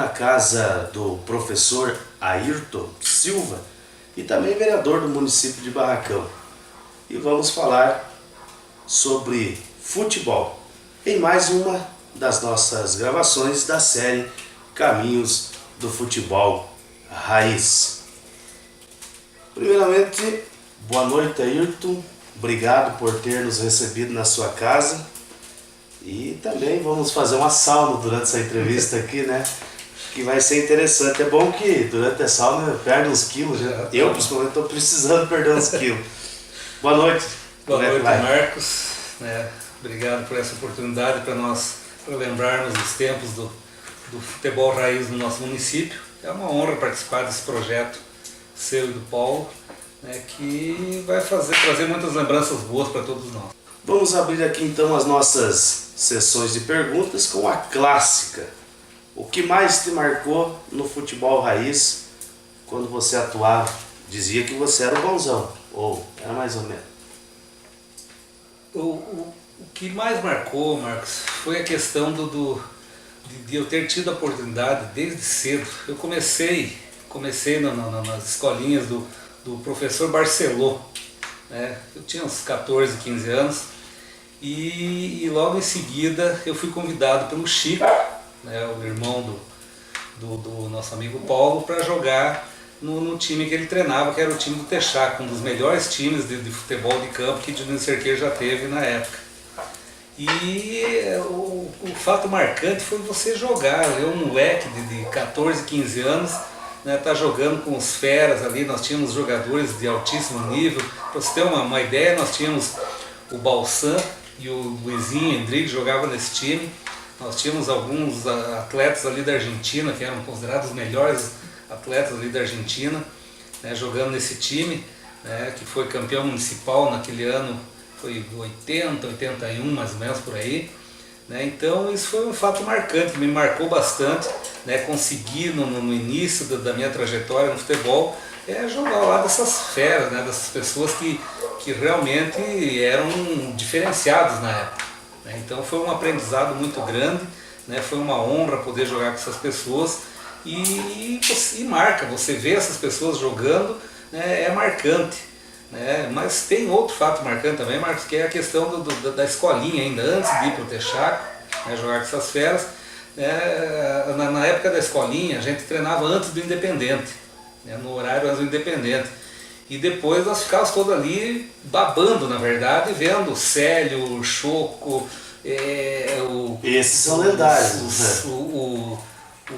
na casa do professor Ayrton Silva e também vereador do município de Barracão. E vamos falar sobre futebol em mais uma das nossas gravações da série Caminhos do Futebol Raiz. Primeiramente, boa noite, Ayrton. Obrigado por ter nos recebido na sua casa. E também vamos fazer uma sauna durante essa entrevista aqui, né? Que vai ser interessante. É bom que durante a sauna perde uns quilos. Né? Eu, principalmente, estou precisando perder uns quilos. Boa noite. Boa noite, Marcos. Obrigado por essa oportunidade para lembrarmos os tempos do futebol raiz no nosso município. É uma honra participar desse projeto seu e do Paulo, né, que vai trazer muitas lembranças boas para todos nós. Vamos abrir aqui então as nossas sessões de perguntas com a clássica. O que mais te marcou no futebol raiz quando você atuava? Dizia que você era o bonzão, ou era mais ou menos? O que mais marcou, Marcos, foi a questão de eu ter tido a oportunidade desde cedo. Eu comecei nas escolinhas do professor Barcelô, né? Eu tinha uns 14, 15 anos. E logo em seguida eu fui convidado pelo Chico, né, o irmão do nosso amigo Paulo, para jogar no time que ele treinava, que era o time do Texaco, um dos melhores times de futebol de campo que Juninho Cerqueira já teve na época. E o fato marcante foi você jogar, eu um moleque de 14, 15 anos, né, tá jogando com os feras ali. Nós tínhamos jogadores de altíssimo nível. Para você ter uma ideia, nós tínhamos o Balsan e o Luizinho Hendrick jogavam nesse time. Nós tínhamos alguns atletas ali da Argentina, que eram considerados os melhores atletas ali da Argentina, né, jogando nesse time, né, que foi campeão municipal naquele ano, foi 80, 81 mais ou menos por aí. Né, então isso foi um fato marcante, me marcou bastante, né, conseguir no início da minha trajetória no futebol jogar ao lado dessas feras, né, dessas pessoas que realmente eram diferenciados na época. Né? Então foi um aprendizado muito grande, né? Foi uma honra poder jogar com essas pessoas e marca, você vê essas pessoas jogando, né, é marcante. Né? Mas tem outro fato marcante também, Marcos, que é a questão da escolinha ainda, antes de ir para o Texaco, né, jogar com essas feras. Na época da escolinha a gente treinava antes do Independente, né, no horário antes do Independente. E depois nós ficávamos todos ali babando, na verdade, vendo o Célio, o Choco, esses são lendários, o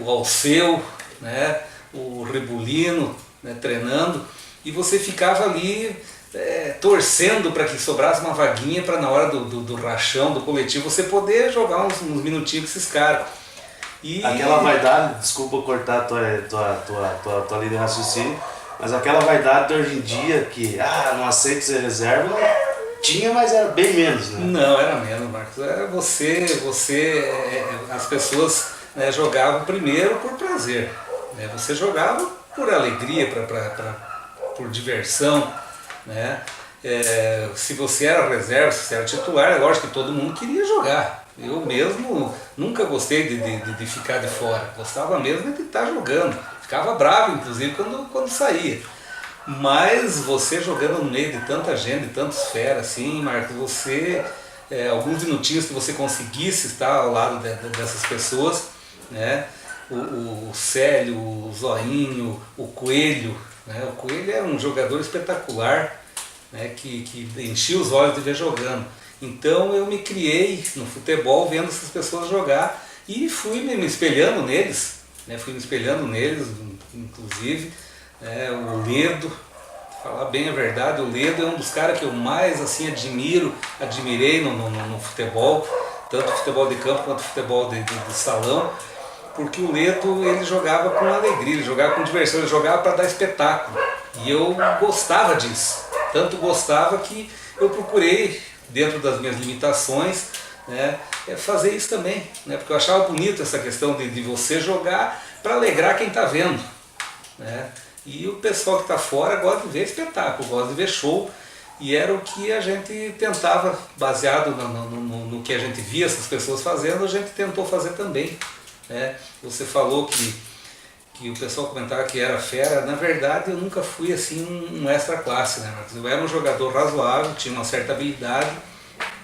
Alceu, né, o Rebulino, né, treinando, e você ficava ali torcendo para que sobrasse uma vaguinha para na hora do rachão, do coletivo, você poder jogar uns minutinhos com esses caras. Aquela vaidade, desculpa cortar a tua linha de raciocínio, mas aquela vaidade de hoje em dia que não aceito ser reserva, tinha, mas era bem menos, né? Não, era menos, Marcos. Era as pessoas, né, jogavam primeiro por prazer, né? Você jogava por alegria, por diversão, né? Se você era reserva, se você era titular, é lógico que todo mundo queria jogar. Eu mesmo nunca gostei de ficar de fora, gostava mesmo de estar jogando. Ficava bravo, inclusive, quando saía. Mas você jogando no meio de tanta gente, de tantos feras, assim, Marcos, alguns minutinhos que você conseguisse estar ao lado dessas pessoas, né? O Célio, o Zoinho, o Coelho, né? O Coelho era um jogador espetacular, né? Que enchia os olhos de ver jogando. Então eu me criei no futebol vendo essas pessoas jogar e fui me espelhando neles. Fui me espelhando neles, inclusive, o Ledo, falar bem a verdade, o Ledo é um dos caras que eu mais assim admirei no futebol, tanto futebol de campo quanto futebol de salão, porque o Ledo ele jogava com alegria, ele jogava com diversão, ele jogava para dar espetáculo, e eu gostava disso, tanto gostava que eu procurei, dentro das minhas limitações, né, fazer isso também, né, porque eu achava bonito essa questão de você jogar para alegrar quem está vendo, né, e o pessoal que está fora gosta de ver espetáculo, gosta de ver show, e era o que a gente tentava, baseado no que a gente via essas pessoas fazendo, a gente tentou fazer também, né? Você falou que o pessoal comentava que era fera. Na verdade, eu nunca fui assim um extra classe, né, Marcos? Eu era um jogador razoável, tinha uma certa habilidade.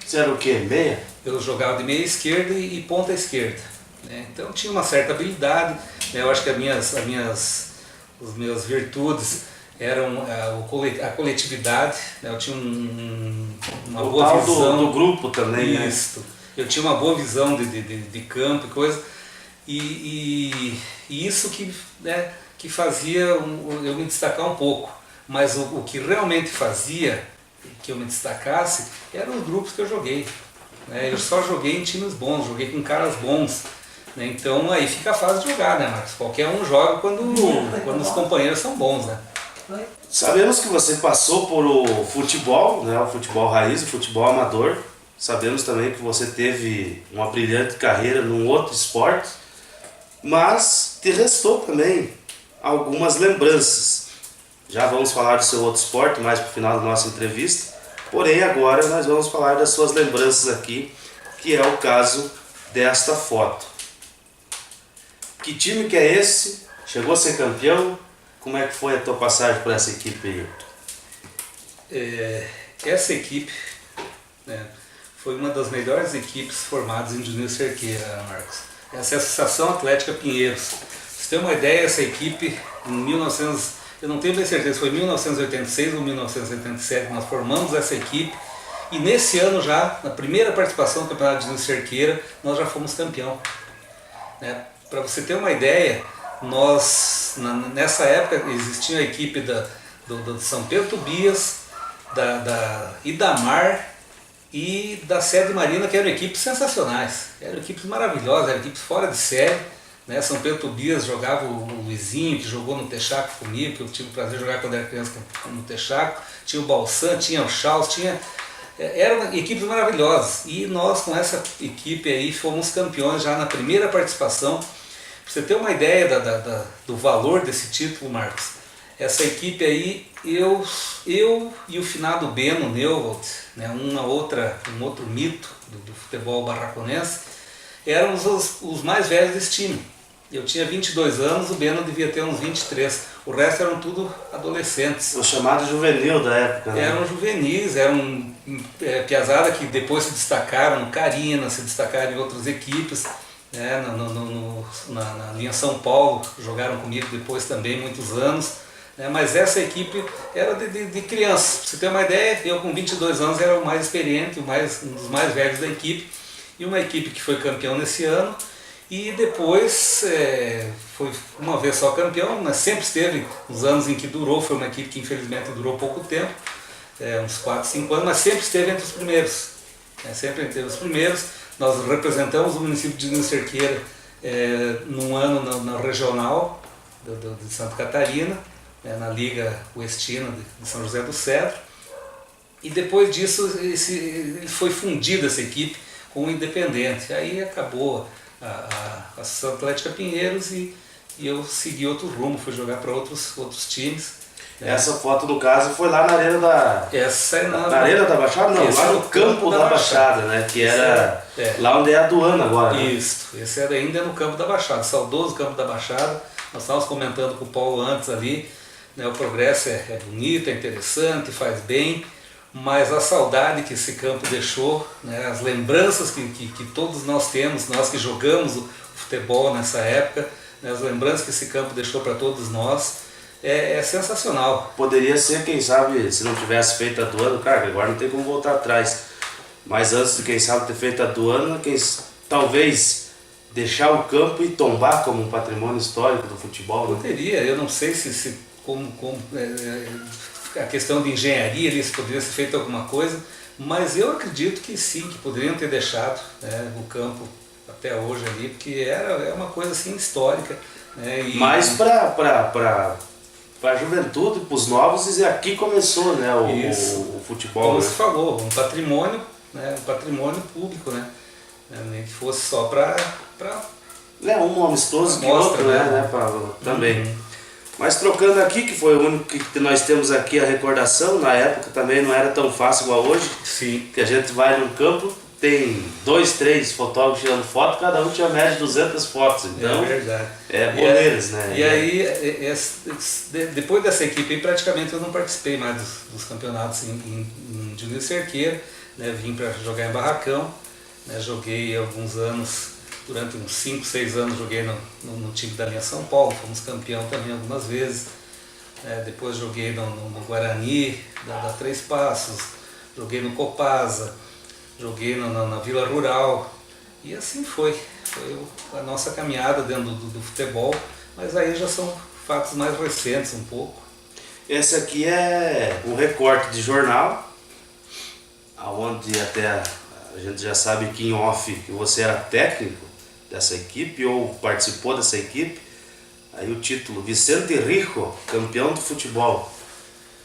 Você era o quê? Meia? Eu jogava de meia esquerda e ponta esquerda, né? Então tinha uma certa habilidade, né? Eu acho que as minhas virtudes eram a coletividade, né? Eu tinha uma o boa tal visão do grupo também, isso, né? Eu tinha uma boa visão de campo e coisa, e isso que, né, que fazia eu me destacar um pouco. Mas o que realmente fazia que eu me destacasse eram os grupos que eu joguei, né? Eu só joguei em times bons, joguei com caras bons, né? Então aí fica fácil de jogar, né, Marcos? Qualquer um joga quando os companheiros são bons, né? Sabemos que você passou por o futebol, né, o futebol raiz, o futebol amador. Sabemos também que você teve uma brilhante carreira num outro esporte, mas te restou também algumas lembranças. Já vamos falar do seu outro esporte mais para o final da nossa entrevista, porém agora nós vamos falar das suas lembranças aqui, que é o caso desta foto. Que time que é esse? Chegou a ser campeão? Como é que foi a tua passagem por essa equipe aí? Essa equipe, né, foi uma das melhores equipes formadas em Junir Cerqueira, Marcos. Essa é a Associação Atlética Pinheiros. Pra você ter uma ideia, essa equipe, eu não tenho bem certeza, foi em 1986 ou 1987 que nós formamos essa equipe. E nesse ano já, na primeira participação do Campeonato de Junir Cerqueira, nós já fomos campeão, né? Para você ter uma ideia, nessa época existia a equipe do São Pedro Tobias, da Idamar e da Sede Marina, que eram equipes sensacionais, eram equipes maravilhosas, eram equipes fora de série, né? São Pedro Tobias jogava o Luizinho, que jogou no Texaco comigo, que eu tive o prazer de jogar quando era criança no Texaco, tinha o Balsan, tinha o Charles, eram equipes maravilhosas, e nós com essa equipe aí fomos campeões já na primeira participação. Para você ter uma ideia do valor desse título, Marcos, essa equipe aí, eu e o finado Beno Neuwald, né, um outro mito do futebol barraconense, éramos os mais velhos desse time. Eu tinha 22 anos, o Beno devia ter uns 23. O resto eram tudo adolescentes. O chamado juvenil da época, né? Eram juvenis, eram piazada que depois se destacaram no Carina, se destacaram em outras equipes, né? Na linha São Paulo, jogaram comigo depois também muitos anos, né? Mas essa equipe era de criança. Pra você ter uma ideia, eu com 22 anos era o mais experiente, um dos mais velhos da equipe, e uma equipe que foi campeão nesse ano. E depois foi uma vez só campeão, mas sempre esteve nos anos em que durou. Foi uma equipe que infelizmente durou pouco tempo, uns 4, 5 anos, mas sempre esteve entre os primeiros. Sempre entre os primeiros. Nós representamos o município de Junir Cerqueira num ano na regional de Santa Catarina, na Liga Oestina de São José do Cedro. E depois disso foi fundida essa equipe com o Independente. Aí acabou a Associação Atlética Pinheiros e eu segui outro rumo, fui jogar para outros times. Essa foto, no caso, foi lá na Arena da... Essa é na Arena da Baixada? Não, lá no campo da Baixada, né? Que era lá onde é a Aduana agora. Né? Isso, esse era ainda no campo da Baixada, saudoso campo da Baixada. Nós estávamos comentando com o Paulo antes ali, né? O progresso é bonito, é interessante, faz bem, mas a saudade que esse campo deixou, né? As lembranças que todos nós temos, nós que jogamos o futebol nessa época, né? As lembranças que esse campo deixou para todos nós, é sensacional. Poderia ser, quem sabe, se não tivesse feito a Aduana, cara, agora não tem como voltar atrás. Mas antes de, quem sabe, ter feito a Aduana, talvez deixar o campo e tombar como um patrimônio histórico do futebol. Né? Poderia, eu não sei se a questão de engenharia ali, se poderia ser feito alguma coisa, mas eu acredito que sim, que poderiam ter deixado, né, o campo até hoje ali, porque é uma coisa assim histórica. Né, mas para a juventude, para os novos, e aqui começou, né, o futebol. Como né? você falou, um patrimônio, né, um patrimônio público, né, nem que fosse só para um amistoso que outro, né, também. Uhum. Mas trocando aqui, que foi o único que nós temos aqui a recordação, na época também não era tão fácil igual hoje. Sim. Que a gente vai num campo, tem 2, 3 fotógrafos tirando foto, cada um tinha média de 200 fotos. Então, é verdade. boleiros, né? E aí, depois dessa equipe, praticamente eu não participei mais dos campeonatos em Júnior Cerqueira, né? Vim para jogar em Barracão, né? Joguei alguns anos, durante uns 5, 6 anos, joguei no time da linha São Paulo, fomos campeão também algumas vezes. Depois joguei no Guarani, da Três Passos, joguei no Copasa, joguei na Vila Rural, e assim foi a nossa caminhada dentro do futebol, mas aí já são fatos mais recentes um pouco. Esse aqui é um recorte de jornal, onde até a gente já sabe que em off que você era técnico dessa equipe ou participou dessa equipe. Aí o título, Vicente Rijo, campeão do futebol.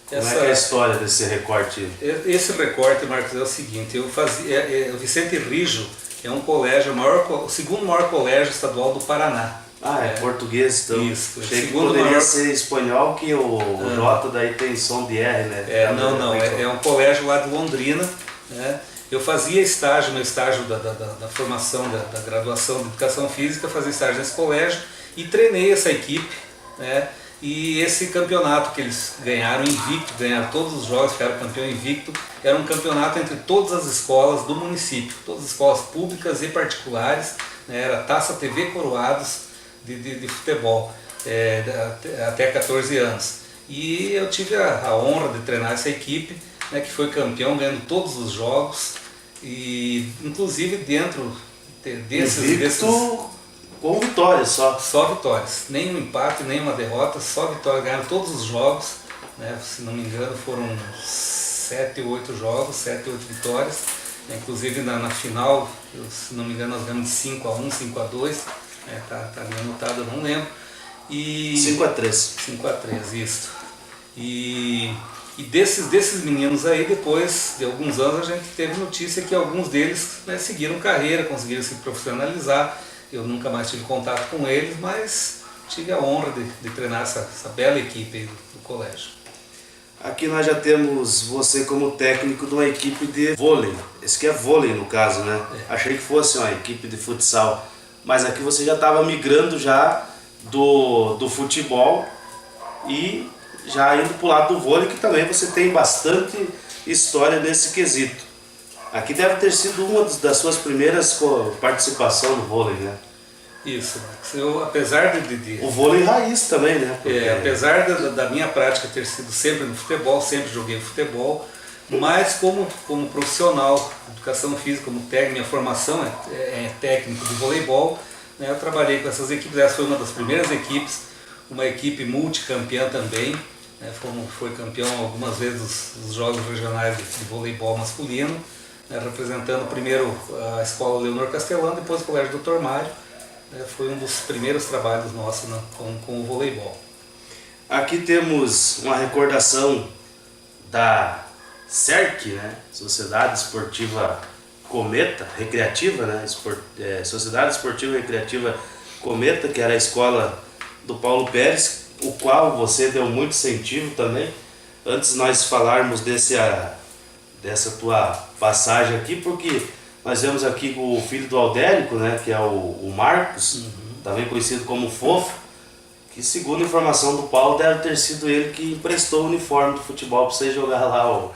Como é que é a história desse recorte? Esse recorte, Marcos, é o seguinte, o Vicente Rijo é um colégio, o segundo maior colégio estadual do Paraná. É português, então. Isso. Achei que poderia ser espanhol, que o J daí tem som de R, né? Não, é um colégio lá de Londrina, né? Eu fazia estágio, meu estágio da formação, da graduação de Educação Física, fazia estágio nesse colégio e treinei essa equipe, né? E esse campeonato que eles ganharam invicto, ganharam todos os jogos, ficaram campeão invicto, era um campeonato entre todas as escolas do município, todas as escolas públicas e particulares, né? Era Taça TV Coroados de futebol, até 14 anos. E eu tive a honra de treinar essa equipe, né, que foi campeão, ganhando todos os jogos, e inclusive dentro desses com vitórias só vitórias, nenhum empate, nenhuma derrota, só vitória, ganharam todos os jogos, né, se não me engano foram 7 ou 8 jogos, 7 ou 8 vitórias, né, inclusive na final, se não me engano nós ganhamos de 5-1, 5-2, tá bem anotado, eu não lembro. 5-3. 5-3, isso. E desses meninos aí, depois de alguns anos, a gente teve notícia que alguns deles, né, seguiram carreira, conseguiram se profissionalizar. Eu nunca mais tive contato com eles, mas tive a honra de treinar essa bela equipe do colégio. Aqui nós já temos você como técnico de uma equipe de vôlei. Esse aqui é vôlei no caso, né? Achei que fosse uma equipe de futsal. Mas aqui você já estava migrando já do futebol e já indo para o lado do vôlei, que também você tem bastante história nesse quesito. Aqui deve ter sido uma das suas primeiras participações no vôlei, né? Isso, Marcos. Apesar de... O vôlei raiz também, né? Porque... apesar da minha prática ter sido sempre no futebol, sempre joguei futebol, mas como profissional, educação física, como técnico, minha formação é técnico de voleibol, né? Eu trabalhei com essas equipes, essa foi uma das primeiras equipes, uma equipe multicampeã também, né? Foi campeão algumas vezes dos jogos regionais de voleibol masculino, né? Representando primeiro a escola Leonor Castelão, depois o Colégio Dr. Mário, né? Foi um dos primeiros trabalhos nossos, né? com o voleibol. Aqui temos uma recordação da SERC, né? Sociedade Esportiva Cometa, Recreativa, né? Sociedade Esportiva Recreativa Cometa, que era a escola do Paulo Pérez, o qual você deu muito incentivo também. Antes nós falarmos dessa tua passagem aqui, porque nós vemos aqui o filho do Aldérico, né? Que é o Marcos, também conhecido como Fofo, que segundo a informação do Paulo, deve ter sido ele que emprestou o uniforme do futebol para você jogar lá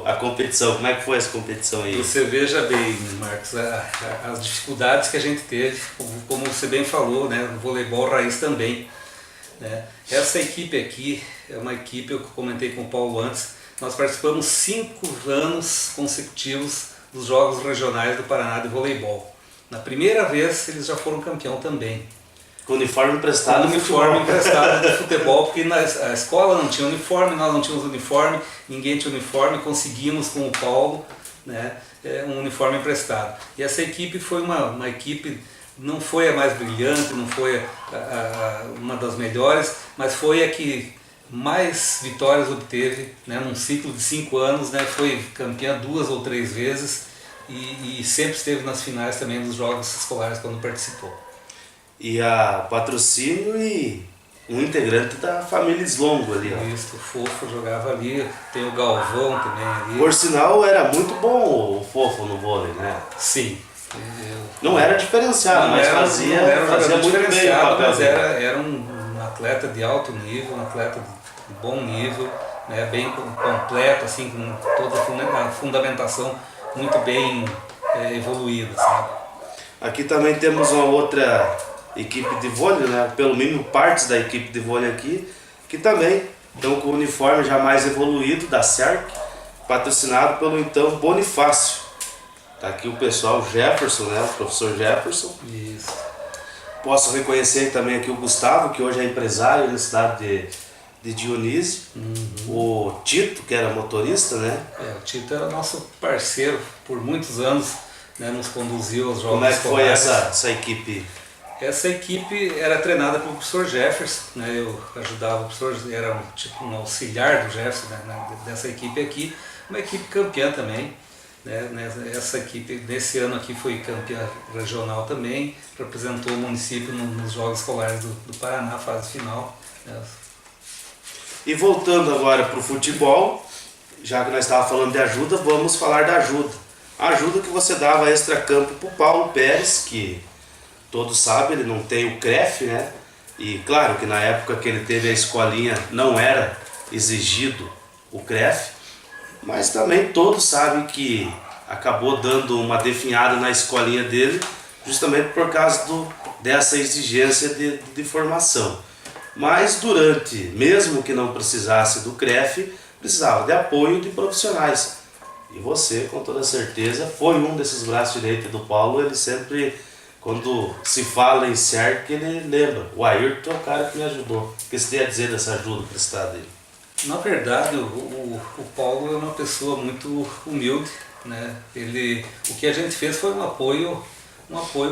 a competição. Como é que foi essa competição aí? Você veja bem, Marcos, as dificuldades que a gente teve, como você bem falou, né, no voleibol raiz também, né? Essa equipe aqui é uma equipe, eu comentei com o Paulo antes, nós participamos 5 anos consecutivos dos Jogos Regionais do Paraná de voleibol. Na primeira vez eles já foram campeão também. Com uniforme emprestado de futebol, porque a escola não tinha uniforme, nós não tínhamos uniforme, ninguém tinha uniforme, conseguimos com o Paulo, né, um uniforme emprestado. E essa equipe foi uma equipe, não foi a mais brilhante, não foi uma das melhores, mas foi a que mais vitórias obteve, né, num ciclo de 5 anos, né, foi campeã 2 ou 3 vezes e sempre esteve nas finais também dos jogos escolares quando participou. E a patrocínio e um integrante da família Slongo ali, ó. Isso, o Fofo jogava ali, tem o Galvão também ali. Por sinal, era muito bom o Fofo no vôlei, né? Sim. Não era diferenciado, mas fazia muito bem o papel mas dele. era um atleta de alto nível, um atleta de bom nível, né, bem completo, assim, com toda a fundamentação muito bem evoluída, sabe? Aqui também temos uma outra equipe de vôlei, né? Pelo menos partes da equipe de vôlei aqui, que também estão com o uniforme já mais evoluído da SERC, patrocinado pelo então Bonifácio. Tá aqui o pessoal Jefferson, né? O professor Jefferson. Isso. Posso reconhecer também aqui o Gustavo, que hoje é empresário na cidade de Dionísio. O Tito, que era motorista, né? O Tito era nosso parceiro por muitos anos, né? Nos conduziu aos jogos Como é que foi escolares. essa equipe? Essa equipe era treinada pelo professor Jefferson, né? Eu ajudava o professor, era um auxiliar do Jefferson, né? Dessa equipe aqui, uma equipe campeã também, né? Essa equipe desse ano aqui foi campeã regional também, representou o município nos Jogos Escolares do Paraná, fase final, né? E voltando agora para o futebol, já que nós estávamos falando de ajuda, vamos falar da ajuda. A ajuda que você dava extra-campo para o Paulo Pérez, que todos sabem, ele não tem o CREF, né? E claro que na época que ele teve a escolinha não era exigido o CREF, mas também todos sabem que acabou dando uma definhada na escolinha dele justamente por causa dessa exigência de formação. Mas durante, mesmo que não precisasse do CREF, precisava de apoio de profissionais. E você, com toda certeza, foi um desses braços direitos do Paulo. Ele sempre, quando se fala em SERC, ele lembra. O Ayrton é o cara que me ajudou. O que você tem a dizer dessa ajuda prestada dele? Na verdade, o Paulo é uma pessoa muito humilde, né? O que a gente fez foi um apoio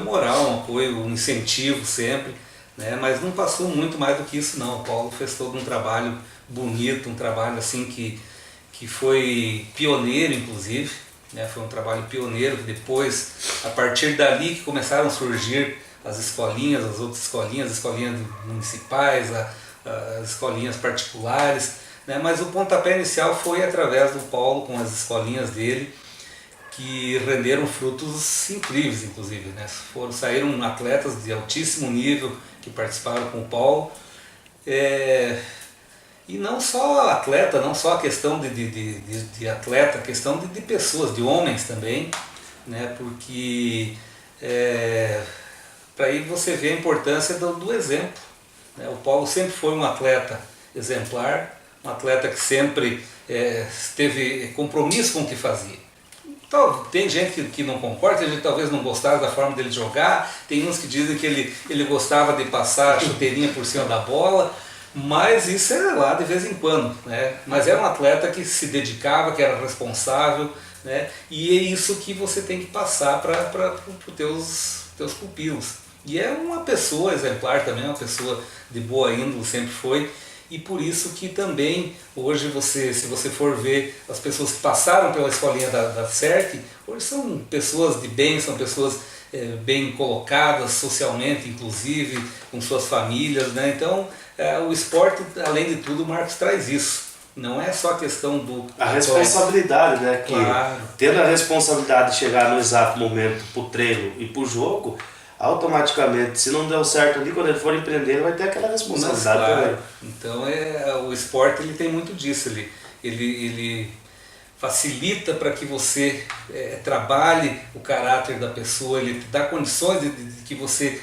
moral, um incentivo sempre, né? Mas não passou muito mais do que isso não. O Paulo fez todo um trabalho bonito, um trabalho assim que foi pioneiro inclusive, né? Foi um trabalho pioneiro que depois, a partir dali que começaram a surgir as escolinhas, as outras escolinhas, as escolinhas municipais, as escolinhas particulares, né? Mas o pontapé inicial foi através do Paulo, com as escolinhas dele, que renderam frutos incríveis, inclusive, né? Saíram atletas de altíssimo nível que participaram com o Paulo. E não só atleta, não só a questão de atleta, a questão de pessoas, de homens também, né? Porque para aí você vê a importância do exemplo, né? O Paulo sempre foi um atleta exemplar, um atleta que sempre teve compromisso com o que fazia. Então, tem gente que não concorda, tem gente que talvez não gostava da forma dele jogar, tem uns que dizem que ele gostava de passar a chuteirinha por cima da bola, mas isso era lá de vez em quando, né? Mas era um atleta que se dedicava, que era responsável, né? E é isso que você tem que passar para os teus pupilos. E é uma pessoa exemplar também, uma pessoa de boa índole, sempre foi. E por isso que também hoje se você for ver as pessoas que passaram pela escolinha da SERC, hoje são pessoas de bem, são pessoas bem colocadas socialmente, inclusive, com suas famílias, né? Então o esporte, além de tudo, Marcos, traz isso. Não é só a questão a responsabilidade, né? Que claro. Tendo a responsabilidade de chegar no exato momento para o treino e para o jogo, automaticamente, se não deu certo ali, quando ele for empreender, ele vai ter aquela responsabilidade também. Então o esporte ele tem muito disso, ele facilita para que você trabalhe o caráter da pessoa, ele te dá condições de que você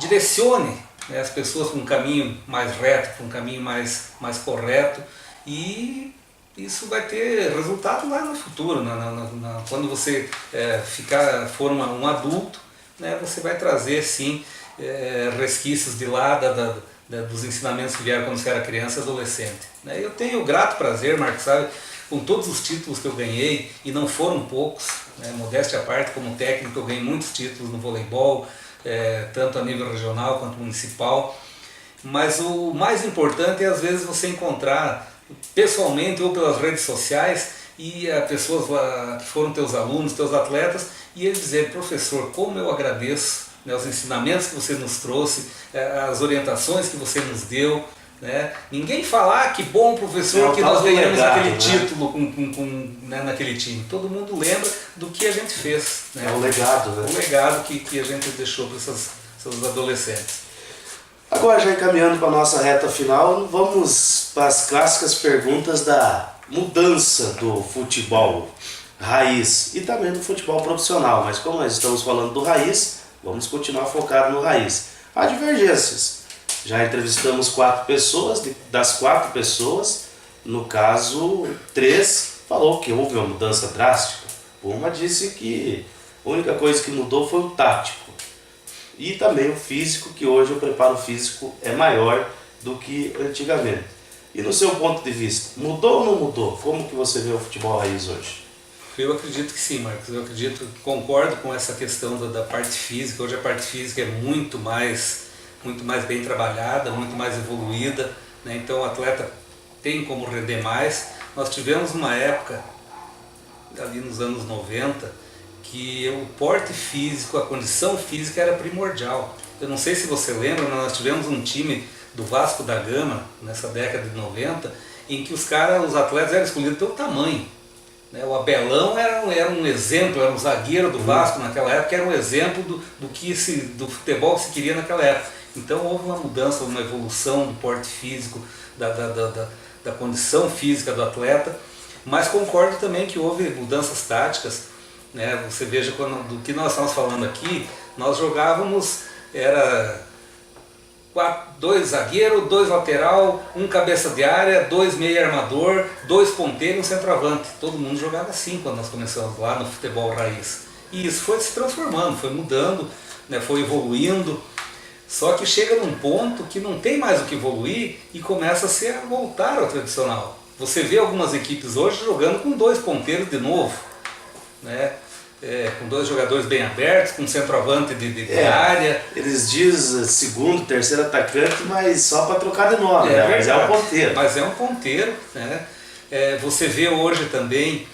direcione, né, as pessoas para um caminho mais reto, para um caminho mais correto, e isso vai ter resultado lá no futuro, quando você for um adulto, né, você vai trazer sim resquícios de lá dos ensinamentos que vieram quando você era criança e adolescente, né? Eu tenho o grato prazer, Marcos, sabe, com todos os títulos que eu ganhei, e não foram poucos, né, modéstia à parte, como técnico eu ganhei muitos títulos no voleibol, tanto a nível regional quanto municipal, mas o mais importante é às vezes você encontrar pessoalmente ou pelas redes sociais e pessoas lá que foram teus alunos, teus atletas, e eles dizerem: professor, como eu agradeço, né, os ensinamentos que você nos trouxe, as orientações que você nos deu. Né? Ninguém fala, que bom professor que nós ganhamos legado, aquele né? título né, naquele time. Todo mundo lembra do que a gente fez. Né? É um legado, né? O legado que a gente deixou para esses adolescentes. Agora, já encaminhando para a nossa reta final, vamos para as clássicas perguntas da mudança do futebol raiz e também do futebol profissional. Mas como nós estamos falando do raiz, vamos continuar focado no raiz. Há divergências. Já entrevistamos 4 pessoas, das 4 pessoas, no caso, 3 falou que houve uma mudança drástica. Uma disse que a única coisa que mudou foi o tático. E também o físico, que hoje o preparo físico é maior do que antigamente. E no seu ponto de vista, mudou ou não mudou? Como que você vê o futebol raiz hoje? Eu acredito que sim, Marcos. Eu concordo com essa questão da parte física. Hoje a parte física é muito mais bem trabalhada, muito mais evoluída, né? Então o atleta tem como render mais. Nós tivemos uma época, ali nos anos 90, que o porte físico, a condição física era primordial. Eu não sei se você lembra, nós tivemos um time do Vasco da Gama, nessa década de 90, em que os atletas eram escolhidos pelo tamanho. O Abelão era um exemplo, era um zagueiro do Vasco naquela época, era um exemplo do futebol que se queria naquela época. Então houve uma mudança, uma evolução do porte físico, da condição física do atleta, mas concordo também que houve mudanças táticas, né? Você veja, do que nós estamos falando aqui, nós jogávamos, era 2 zagueiros, 2 lateral, 1 cabeça de área, 2 meio armador, 2 ponteiros e um centroavante. Todo mundo jogava assim quando nós começamos lá no futebol raiz. E isso foi se transformando, foi mudando, né? Foi evoluindo. Só que chega num ponto que não tem mais o que evoluir e começa a voltar ao tradicional. Você vê algumas equipes hoje jogando com 2 ponteiros de novo, né? Com 2 jogadores bem abertos, com centroavante de área. Eles dizem segundo, terceiro atacante, mas só para trocar de nome, né? Mas é um ponteiro. Mas é um ponteiro, né? Você vê hoje também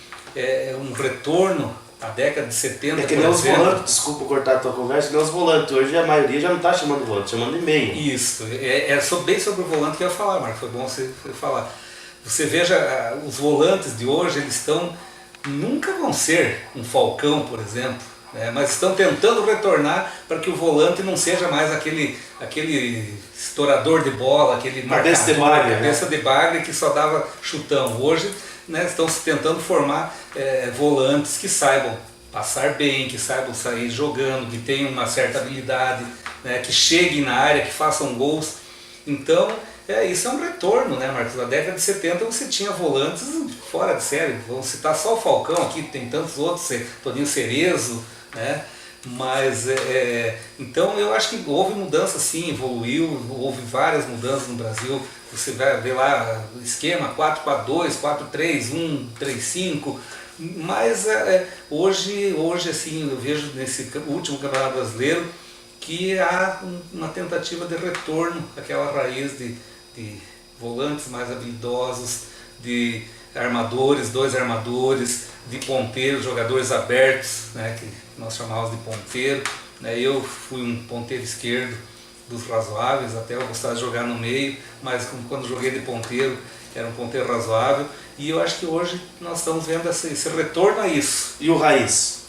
um retorno à década de 70, que nem os volantes, desculpa cortar a tua conversa, que nem os volantes. Hoje a maioria já não está chamando volante, chamando de meia. Isso, bem sobre o volante que eu ia falar, Marcos, foi bom você falar. Você veja, os volantes de hoje, nunca vão ser um Falcão, por exemplo, né? Mas estão tentando retornar para que o volante não seja mais aquele estourador de bola, aquele marcador, cabeça de bagre que só dava chutão. Hoje, né, estão tentando formar volantes que saibam passar bem, que saibam sair jogando, que tenham uma certa habilidade, né, que cheguem na área, que façam gols. Então, isso é um retorno, né, Marcos? Na década de 70 você tinha volantes fora de série. Vamos citar só o Falcão aqui, tem tantos outros, Toninho Cerezo, né? Mas, então eu acho que houve mudança sim, evoluiu, houve várias mudanças no Brasil. Você vai ver lá o esquema 4-4-2, 4-3-1, 3-5. Mas hoje assim, eu vejo nesse último Campeonato Brasileiro que há uma tentativa de retorno àquela raiz de volantes mais habilidosos, de armadores, 2 armadores, de ponteiros, jogadores abertos, né, que nós chamávamos de ponteiro. Né? Eu fui um ponteiro esquerdo dos razoáveis, até eu gostava de jogar no meio, mas quando joguei de ponteiro, era um ponteiro razoável. E eu acho que hoje nós estamos vendo esse retorno a isso. E o raiz?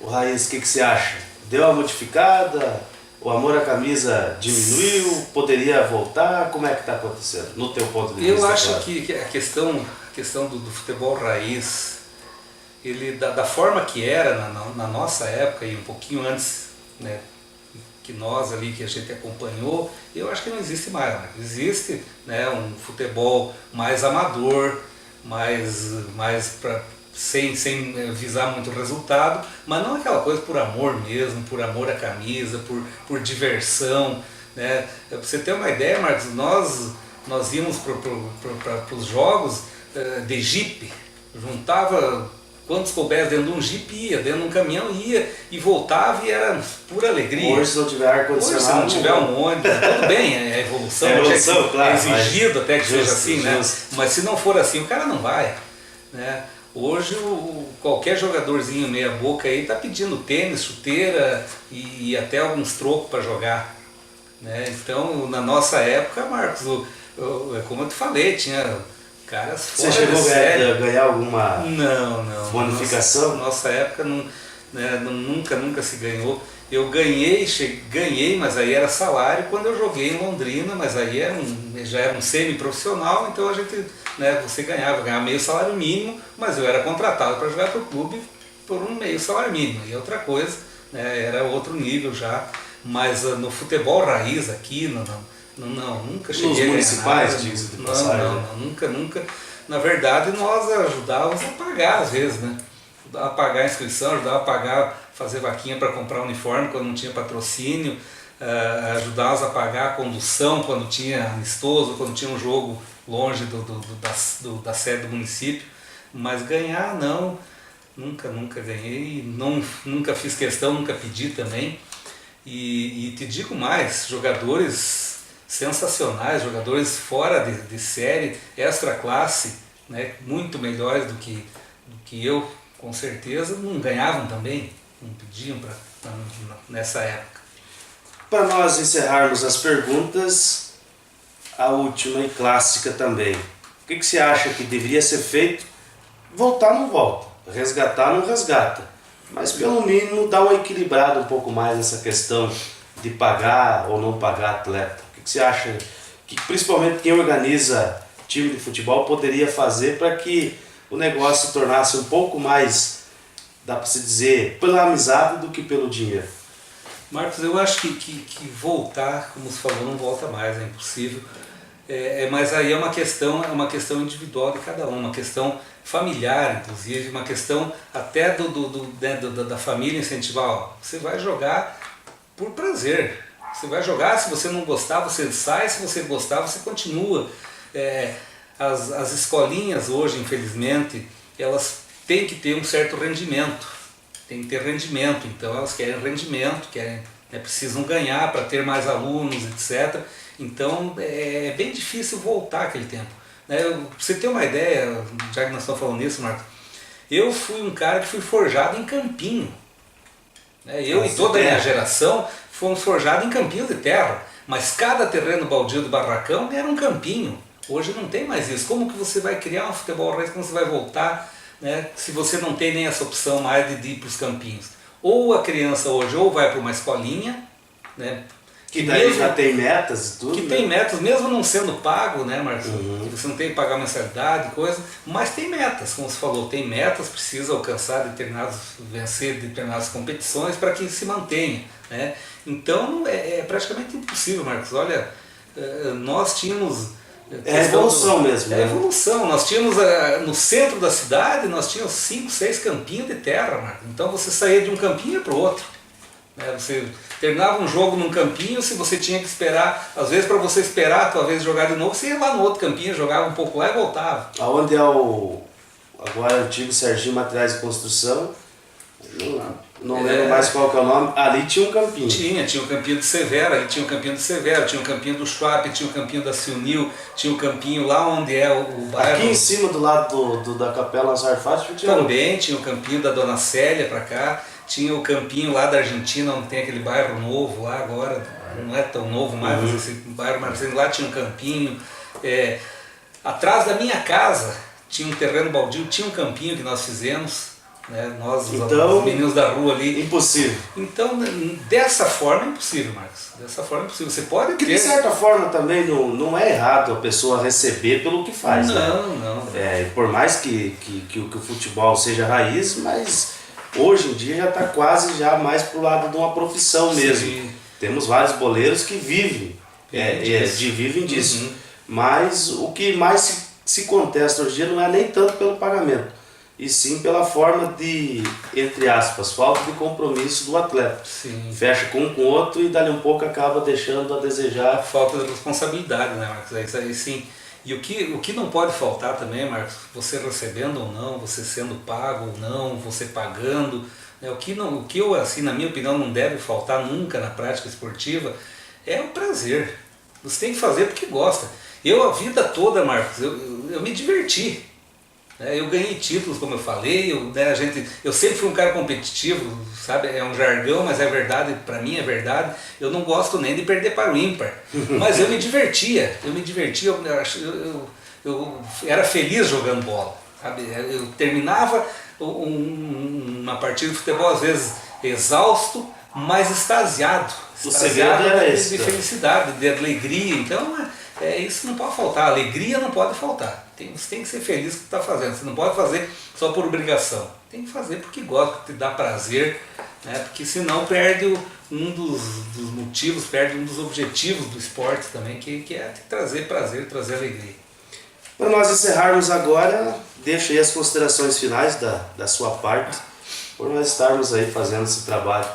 O raiz, o que você acha? Deu uma modificada? O amor à camisa diminuiu? Poderia voltar? Como é que está acontecendo, no teu ponto de vista? Eu acho que a questão do futebol raiz, da forma que era na nossa época e um pouquinho antes, né, que nós ali, que a gente acompanhou, eu acho que não existe mais. Né? Existe, né, um futebol mais amador, mais sem visar muito resultado, mas não aquela coisa por amor mesmo, por amor à camisa, por diversão. Né? Pra você ter uma ideia, Marcos, nós íamos para os jogos de jipe, juntava quantos coubés dentro de um jipe, ia, dentro de um caminhão ia e voltava e era pura alegria. Hoje se não tiver ar-condicionado... Hoje se não tiver um ônibus, tudo bem, é evolução, claro, é exigido até que justo, seja assim, né? Mas se não for assim, o cara não vai. Né? Hoje qualquer jogadorzinho meia boca aí tá pedindo tênis, chuteira e até alguns trocos para jogar, né? Então na nossa época, Marcos, como eu te falei, tinha caras fora Você chegou de série. a ganhar alguma Não. bonificação? Nossa época não, né, nunca se ganhou. Eu ganhei, mas aí era salário quando eu joguei em Londrina, mas aí já era um semi-profissional, então a gente, né, você ganhava meio salário mínimo, mas eu era contratado para jogar para o clube por um meio salário mínimo. E outra coisa, né, era outro nível já, mas no futebol raiz aqui, nunca cheguei a ganhar municipais, nada. diga-se de passagem. Nunca. Na verdade, nós ajudávamos a pagar às vezes, né? Ajudava a pagar a inscrição, ajudava a pagar, fazer vaquinha para comprar uniforme quando não tinha patrocínio, ajudávamos a pagar a condução quando tinha amistoso, quando tinha um jogo longe da sede do município, mas ganhar não, nunca ganhei, nunca fiz questão, nunca pedi também. E te digo mais, jogadores sensacionais, jogadores fora de série, extra classe, né, muito melhores do que eu, com certeza, não ganhavam também, não pediam nessa época. Para nós encerrarmos as perguntas, a última e clássica também. O que você acha que deveria ser feito? Voltar não volta, resgatar não resgata, mas pelo mínimo dar uma equilibrada um pouco mais nessa questão de pagar ou não pagar atleta. O que você acha que principalmente quem organiza time de futebol poderia fazer para que o negócio se tornasse um pouco mais, dá para se dizer, pela amizade do que pelo dinheiro? Marcos, eu acho que voltar, como você falou, não volta mais, é impossível. Mas aí é uma questão individual de cada um, uma questão familiar, inclusive, uma questão até da família incentivar. Ó, você vai jogar por prazer, você vai jogar, se você não gostar, você sai, se você gostar, você continua. As escolinhas hoje, infelizmente, elas têm que ter um certo rendimento, tem que ter rendimento, então elas querem rendimento, precisam ganhar para ter mais alunos, etc. Então é bem difícil voltar aquele tempo. Pra você ter uma ideia, já que nós estamos falando nisso, Marcos, eu fui um cara que fui forjado em campinho. Eu e toda a minha geração fomos forjados em campinho de terra, mas cada terreno baldio do barracão era um campinho. Hoje não tem mais isso. Como que você vai criar um futebol raiz, como você vai voltar, né, se você não tem nem essa opção mais de ir para os campinhos? Ou a criança hoje ou vai para uma escolinha, né, que daí já tem metas e tudo. Que tem metas, mesmo não sendo pago, né, Marcos? Uhum. Você não tem que pagar mensalidade, coisa, mas tem metas, como você falou, tem metas, precisa alcançar vencer determinadas competições para que se mantenha, né? Então é praticamente impossível, Marcos. Olha, nós tínhamos... É evolução mesmo. É evolução. Nós tínhamos no centro da cidade, nós tínhamos 5, 6 campinhos de terra, Marcos. Então você saía de um campinho para o outro. Você terminava um jogo num campinho, se você tinha que esperar, às vezes para você esperar a tua vez jogar de novo, você ia lá no outro campinho, jogava um pouco lá e voltava. Aonde é agora antigo Serginho Materiais de Construção, não lembro mais qual que é o nome, ali tinha um campinho. Tinha o campinho do Severo, ali tinha o campinho do Severo, tinha o campinho do Schwab, tinha o campinho da Silnil, tinha o campinho lá onde é o bairro. Aqui em cima do lado da Capela Nazar Fátima também tinha o campinho da Dona Célia para cá. Tinha o campinho lá da Argentina, onde tem aquele bairro novo lá agora, não é tão novo mais, mas esse bairro Marcelo, lá tinha um campinho. Atrás da minha casa tinha um terreno baldio, tinha um campinho que nós fizemos, né? Nós, então, os meninos da rua ali. Impossível. Então, dessa forma é impossível, Marcos. Dessa forma é impossível. Você pode ter... Que de certa forma também não é errado a pessoa receber pelo que faz. Não. Por mais que o futebol seja raiz, mas... hoje em dia já está quase mais para o lado de uma profissão mesmo. Sim. Temos vários boleiros que vivem disso. Uhum. Mas o que mais se contesta hoje em dia não é nem tanto pelo pagamento, e sim pela forma de, entre aspas, falta de compromisso do atleta. Sim. Fecha com um com o outro e dali um pouco acaba deixando a desejar. Falta de responsabilidade, né, Marcos? Isso aí sim. E o que não pode faltar também, Marcos, você recebendo ou não, você sendo pago ou não, você pagando, né, o que eu, assim, na minha opinião, não deve faltar nunca na prática esportiva é o prazer. Você tem que fazer porque gosta. Eu, a vida toda, Marcos, eu me diverti. Eu ganhei títulos, como eu falei, eu sempre fui um cara competitivo, sabe? É um jargão, mas é verdade, para mim é verdade. Eu não gosto nem de perder para o ímpar, mas eu me divertia, eu era feliz jogando bola, sabe? Eu terminava uma partida de futebol às vezes exausto, mas extasiado de felicidade, de alegria. Então isso não pode faltar, a alegria não pode faltar. Você tem que ser feliz com o que está fazendo, você não pode fazer só por obrigação, tem que fazer porque gosta, porque te dá prazer, né? Porque senão perde um dos motivos, perde um dos objetivos do esporte também, que é trazer prazer, trazer alegria. Para nós encerrarmos agora, deixo aí as considerações finais da sua parte, por nós estarmos aí fazendo esse trabalho.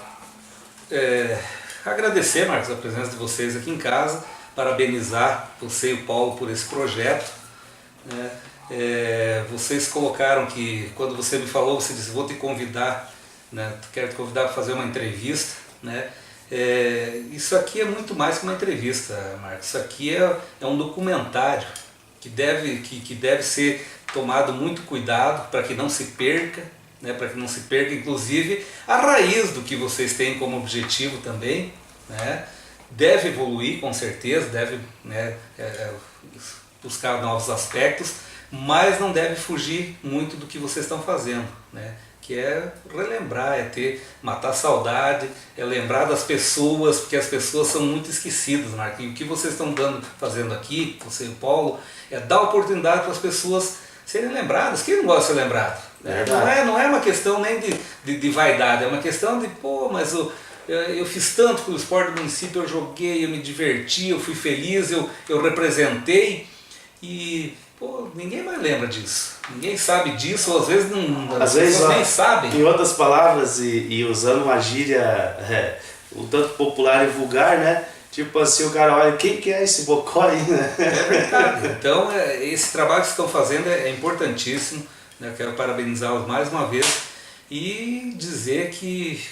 Agradecer, Marcos, a presença de vocês aqui em casa, parabenizar você e o Paulo por esse projeto. Vocês colocaram que, quando você me falou, você disse, vou te convidar, né? Quero te convidar para fazer uma entrevista, né? Isso aqui é muito mais que uma entrevista, Marcos. Isso aqui é um documentário que deve ser tomado muito cuidado para que não se perca, né? Para que não se perca, inclusive, a raiz do que vocês têm como objetivo também, né? Deve evoluir, com certeza, deve, né, buscar novos aspectos, mas não deve fugir muito do que vocês estão fazendo, né? Que é relembrar, matar a saudade, é lembrar das pessoas, porque as pessoas são muito esquecidas, Marcos. E o que vocês estão fazendo aqui, você e o Paulo, é dar oportunidade para as pessoas serem lembradas. Quem não gosta de ser lembrado? Não é uma questão nem de vaidade, é uma questão de, mas eu fiz tanto pelo esporte do município, eu joguei, eu me diverti, eu fui feliz, eu representei e ninguém mais lembra disso, ninguém sabe disso, ou às vezes as pessoas nem sabem. Em outras palavras, e usando uma gíria um tanto popular e vulgar, né? Tipo assim, o cara olha, quem que é esse bocó aí, né? É verdade. Então, esse trabalho que vocês estão fazendo é importantíssimo, né? Eu quero parabenizá-los mais uma vez e dizer que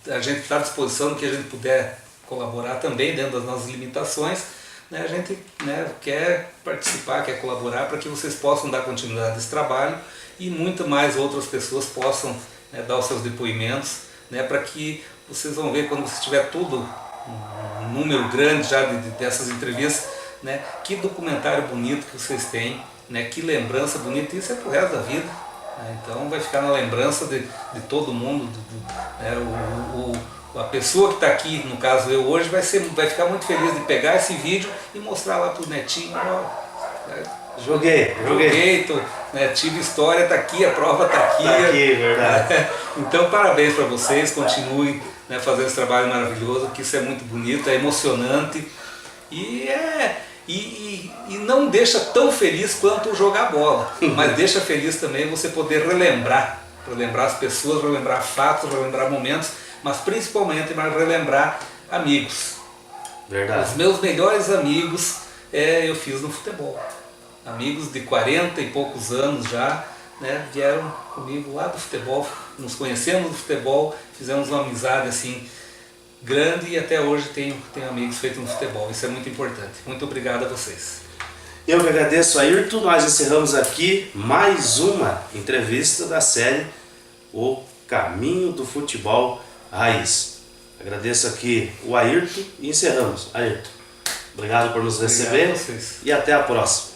a gente está à disposição, que a gente puder colaborar também dentro das nossas limitações, né? A gente, né, quer participar, quer colaborar para que vocês possam dar continuidade a esse trabalho e muito mais outras pessoas possam, né, dar os seus depoimentos, né, para que vocês vão ver quando você tiver tudo, um número grande já dessas entrevistas, né, que documentário bonito que vocês têm, né, que lembrança bonita, isso é pro resto da vida, né? Então vai ficar na lembrança de todo mundo, a pessoa que está aqui, no caso eu hoje, vai ficar muito feliz de pegar esse vídeo e mostrar lá para o netinho. Joguei, né, tive história, está aqui, a prova está aqui. Está aqui, verdade. Então parabéns para vocês, continuem, né, fazendo esse trabalho maravilhoso, que isso é muito bonito, é emocionante e não deixa tão feliz quanto jogar bola, mas deixa feliz também você poder relembrar as pessoas, relembrar fatos, relembrar momentos, mas principalmente relembrar amigos. Verdade. Os meus melhores amigos eu fiz no futebol. Amigos de 40 e poucos anos já, né, vieram comigo lá do futebol, nos conhecemos do futebol, fizemos uma amizade assim grande e até hoje tenho amigos feitos no futebol. Isso é muito importante. Muito obrigado a vocês. Eu que agradeço, Ayrton. Nós encerramos aqui mais uma entrevista da série O Caminho do Futebol Raiz. Agradeço aqui o Ayrton e encerramos. Ayrton, obrigado por nos receber e até a próxima.